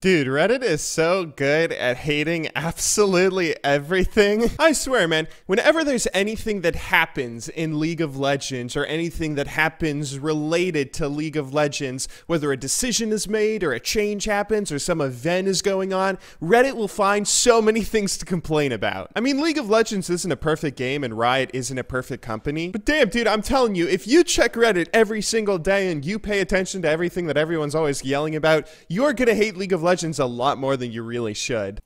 Dude, Reddit is so good at hating absolutely everything. I swear, man, whenever there's anything that happens in League of Legends or anything that happens related to League of Legends, whether a decision is made or a change happens or some event is going on, Reddit will find so many things to complain about. I mean, League of Legends isn't a perfect game and Riot isn't a perfect company, but damn, dude, I'm telling you, if you check Reddit every single day and you pay attention to everything that everyone's always yelling about, you're gonna hate League of Legends a lot more than you really should.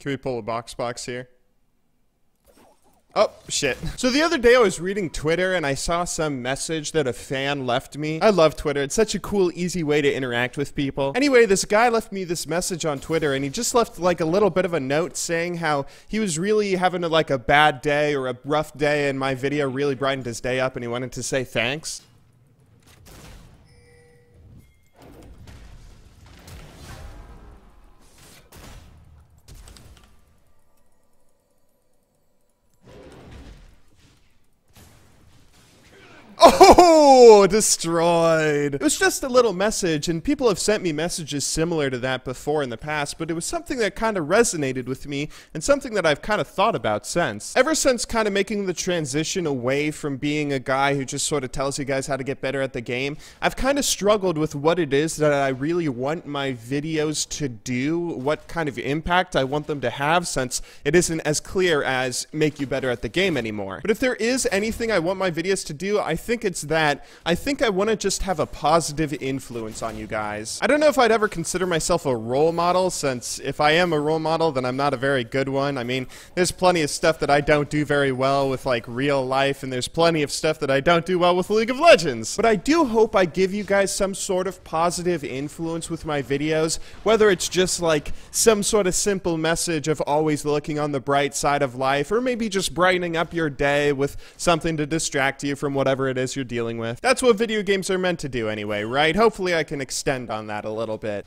Can we pull a box here? Oh, shit. So the other day I was reading Twitter and I saw some message that a fan left me. I love Twitter. It's such a cool, easy way to interact with people. Anyway, this guy left me this message on Twitter and he just left like a little bit of a note saying how he was really having like a bad day or a rough day and my video really brightened his day up and he wanted to say thanks. Oh, destroyed. It was just a little message, and people have sent me messages similar to that before in the past, but it was something that kind of resonated with me and something that I've kind of thought about since. Ever since kind of making the transition away from being a guy who just sort of tells you guys how to get better at the game, I've kind of struggled with what it is that I really want my videos to do, what kind of impact I want them to have, since it isn't as clear as make you better at the game anymore. But if there is anything I want my videos to do, I think it's that. I think I want to just have a positive influence on you guys. I don't know if I'd ever consider myself a role model, since if I am a role model, then I'm not a very good one. I mean, there's plenty of stuff that I don't do very well with, like, real life, and there's plenty of stuff that I don't do well with League of Legends. But I do hope I give you guys some sort of positive influence with my videos, whether it's just, like, some sort of simple message of always looking on the bright side of life, or maybe just brightening up your day with something to distract you from whatever it is you're dealing with. That's what video games are meant to do anyway, right? Hopefully I can extend on that a little bit.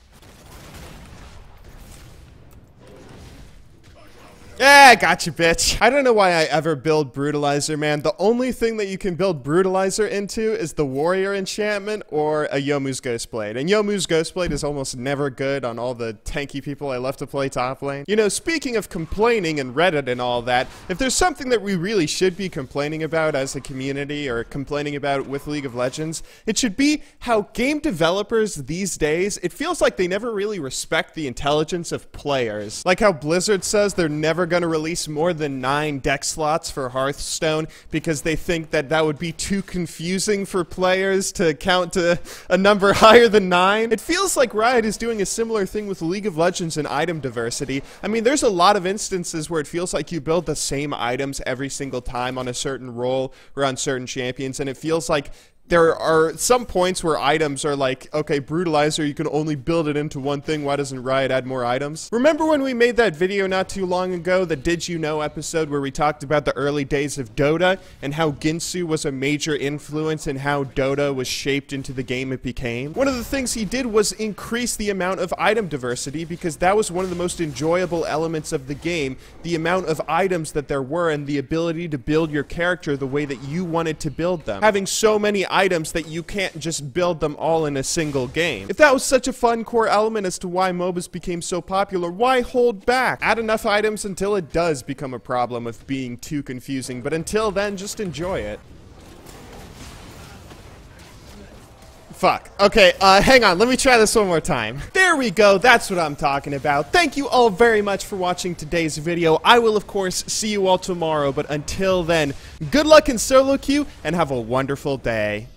Yeah, gotcha, bitch. I don't know why I ever build Brutalizer, man. The only thing that you can build Brutalizer into is the Warrior enchantment or a Youmuu's Ghostblade. And Youmuu's Ghostblade is almost never good on all the tanky people I love to play top lane. You know, speaking of complaining and Reddit and all that, if there's something that we really should be complaining about as a community or complaining about with League of Legends, it should be how game developers these days, it feels like they never really respect the intelligence of players. Like how Blizzard says they're never going to release more than 9 deck slots for Hearthstone because they think that that would be too confusing for players to count to a number higher than 9. It feels like Riot is doing a similar thing with League of Legends and item diversity. I mean, there's a lot of instances where it feels like you build the same items every single time on a certain role or on certain champions, and it feels like there are some points where items are like, okay, Brutalizer, you can only build it into one thing. Why doesn't Riot add more items? Remember when we made that video not too long ago, the Did You Know episode where we talked about the early days of Dota and how Ginsu was a major influence in how Dota was shaped into the game it became? One of the things he did was increase the amount of item diversity because that was one of the most enjoyable elements of the game, the amount of items that there were and the ability to build your character the way that you wanted to build them. Having so many items that you can't just build them all in a single game. If that was such a fun core element as to why MOBAs became so popular, why hold back? Add enough items until it does become a problem of being too confusing, but until then, just enjoy it. Fuck. Okay, hang on. Let me try this one more time. There we go. That's what I'm talking about. Thank you all very much for watching today's video. I will, of course, see you all tomorrow, but until then, good luck in solo queue and have a wonderful day.